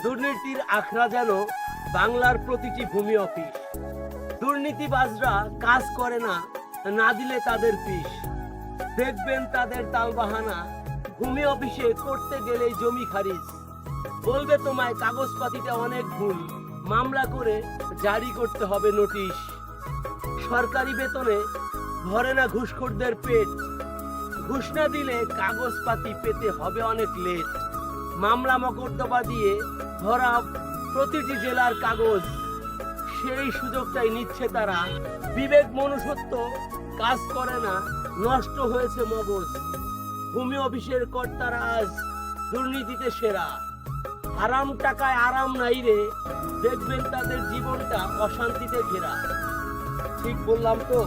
দুর্নীতির আখড়া যেন বাংলার প্রতিটি ভূমি অফিস। দুর্নীতিবাজরা কাজ করে না, না দিলে তাদের পিস। দেখবেন তাদের তালবাহানা, ভূমি অফিসে করতে গেলেই জমি খারিজ। বলবে তোমায় কাগজপাতিতে অনেক ভুল, মামলা করে জারি করতে হবে নোটিশ। সরকারি বেতনে ভরে না ঘুষখোরদের পেট, ঘুষ না দিলে কাগজপাতি পেতে হবে অনেক লেট। মামলা মকদ্দমা দিয়ে ধরা প্রতিটি জেলার কাগজ, সেই সুযোগটাই নিচ্ছে তারা। বিবেক মনুষ্যত্ব কাজ করে না, নষ্ট হয়েছে মগজ। ভূমি অফিসের কর্তারা আজ দুর্নীতিতে সেরা। হারাম টাকায় আরাম নাই রে, দেখবেন তাদের জীবনটা অশান্তিতে ঘেরা। ঠিক বললাম তো?